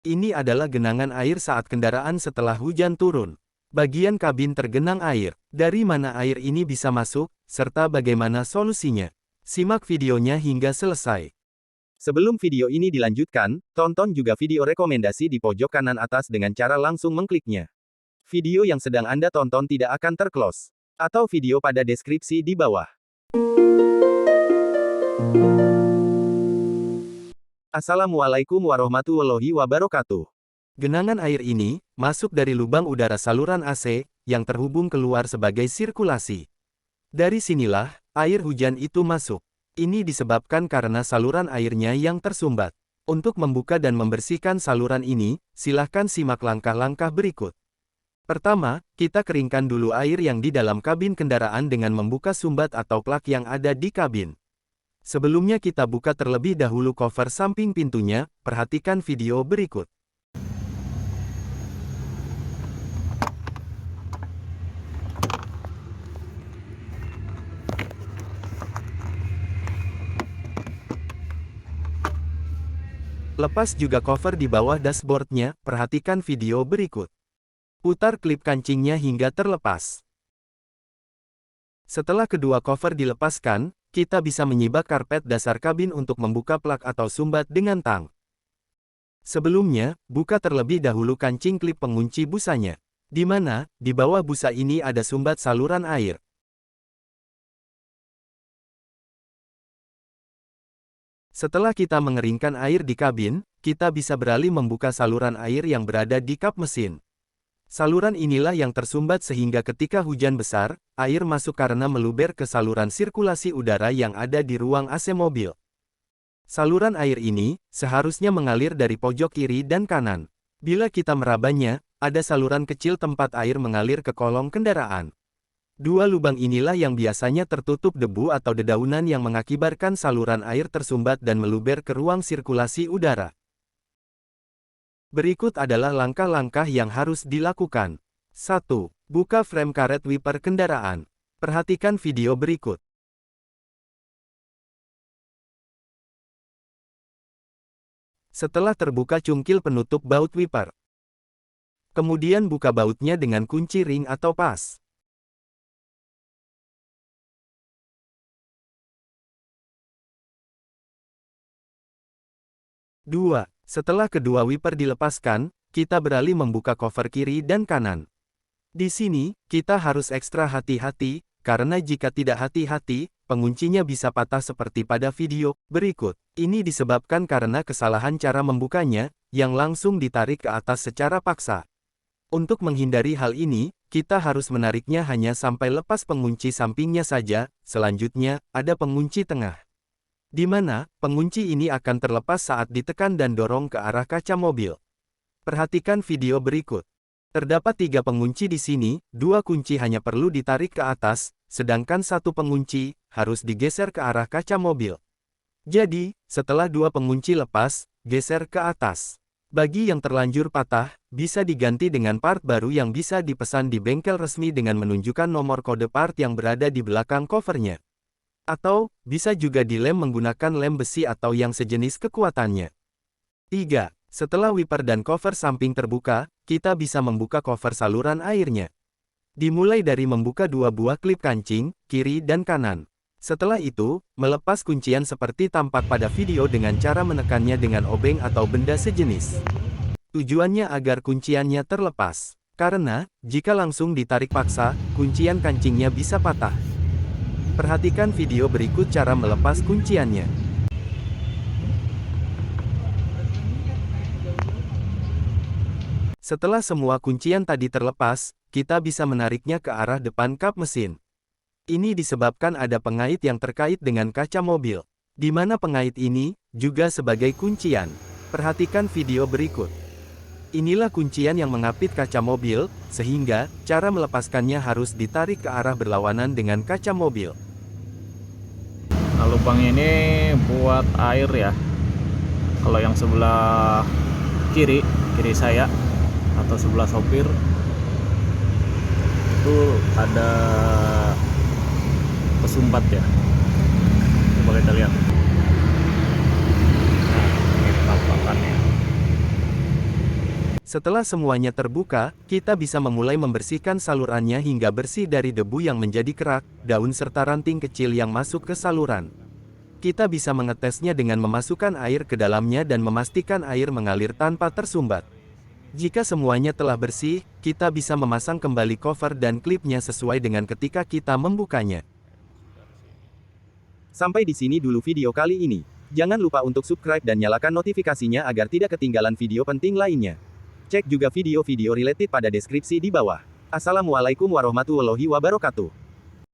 Ini adalah genangan air saat kendaraan setelah hujan turun. Bagian kabin tergenang air. Dari mana air ini bisa masuk, serta bagaimana solusinya? Simak videonya hingga selesai. Sebelum video ini dilanjutkan, tonton juga video rekomendasi di pojok kanan atas dengan cara langsung mengkliknya. Video yang sedang Anda tonton tidak akan terclose. Atau video pada deskripsi di bawah. Assalamualaikum warahmatullahi wabarakatuh. Genangan air ini masuk dari lubang udara saluran AC yang terhubung keluar sebagai sirkulasi. Dari sinilah air hujan itu masuk. Ini disebabkan karena saluran airnya yang tersumbat. Untuk membuka dan membersihkan saluran ini, silahkan simak langkah-langkah berikut. Pertama, kita keringkan dulu air yang di dalam kabin kendaraan dengan membuka sumbat atau plak yang ada di kabin. Sebelumnya kita buka terlebih dahulu cover samping pintunya, perhatikan video berikut. Lepas juga cover di bawah dashboardnya, perhatikan video berikut. Putar klip kancingnya hingga terlepas. Setelah kedua cover dilepaskan, kita bisa menyibak karpet dasar kabin untuk membuka plak atau sumbat dengan tang. Sebelumnya, buka terlebih dahulu kancing klip pengunci busanya. Di mana, di bawah busa ini ada sumbat saluran air. Setelah kita mengeringkan air di kabin, kita bisa beralih membuka saluran air yang berada di kap mesin. Saluran inilah yang tersumbat sehingga ketika hujan besar, air masuk karena meluber ke saluran sirkulasi udara yang ada di ruang AC mobil. Saluran air ini seharusnya mengalir dari pojok kiri dan kanan. Bila kita merabanya, ada saluran kecil tempat air mengalir ke kolong kendaraan. Dua lubang inilah yang biasanya tertutup debu atau dedaunan yang mengakibatkan saluran air tersumbat dan meluber ke ruang sirkulasi udara. Berikut adalah langkah-langkah yang harus dilakukan. 1. Buka frame karet wiper kendaraan. Perhatikan video berikut. Setelah terbuka cungkil penutup baut wiper. Kemudian buka bautnya dengan kunci ring atau pas. Dua. Setelah kedua wiper dilepaskan, kita beralih membuka cover kiri dan kanan. Di sini, kita harus ekstra hati-hati, karena jika tidak hati-hati, penguncinya bisa patah seperti pada video berikut. Ini disebabkan karena kesalahan cara membukanya, yang langsung ditarik ke atas secara paksa. Untuk menghindari hal ini, kita harus menariknya hanya sampai lepas pengunci sampingnya saja, selanjutnya, ada pengunci tengah. Di mana, pengunci ini akan terlepas saat ditekan dan dorong ke arah kaca mobil. Perhatikan video berikut. Terdapat 3 pengunci di sini, 2 kunci hanya perlu ditarik ke atas, sedangkan 1 pengunci harus digeser ke arah kaca mobil. Jadi, setelah 2 pengunci lepas, geser ke atas. Bagi yang terlanjur patah, bisa diganti dengan part baru yang bisa dipesan di bengkel resmi dengan menunjukkan nomor kode part yang berada di belakang covernya. Atau, bisa juga dilem menggunakan lem besi atau yang sejenis kekuatannya. 3. Setelah wiper dan cover samping terbuka, kita bisa membuka cover saluran airnya. Dimulai dari membuka 2 buah klip kancing, kiri dan kanan. Setelah itu, melepas kuncian seperti tampak pada video dengan cara menekannya dengan obeng atau benda sejenis. Tujuannya agar kunciannya terlepas. Karena, jika langsung ditarik paksa, kuncian kancingnya bisa patah. Perhatikan video berikut cara melepas kunciannya. Setelah semua kuncian tadi terlepas, kita bisa menariknya ke arah depan kap mesin. Ini disebabkan ada pengait yang terkait dengan kaca mobil, di mana pengait ini juga sebagai kuncian. Perhatikan video berikut. Inilah kuncian yang mengapit kaca mobil, sehingga cara melepaskannya harus ditarik ke arah berlawanan dengan kaca mobil. Nah, lubang ini buat air ya. Kalau yang sebelah kiri saya atau sebelah sopir itu ada pesumbat ya. Coba kita lihat. Nah, ini tampakannya. Setelah semuanya terbuka, kita bisa memulai membersihkan salurannya hingga bersih dari debu yang menjadi kerak, daun serta ranting kecil yang masuk ke saluran. Kita bisa mengetesnya dengan memasukkan air ke dalamnya dan memastikan air mengalir tanpa tersumbat. Jika semuanya telah bersih, kita bisa memasang kembali cover dan klipnya sesuai dengan ketika kita membukanya. Sampai di sini dulu video kali ini. Jangan lupa untuk subscribe dan nyalakan notifikasinya agar tidak ketinggalan video penting lainnya. Cek juga video-video related pada deskripsi di bawah. Assalamualaikum warahmatullahi wabarakatuh.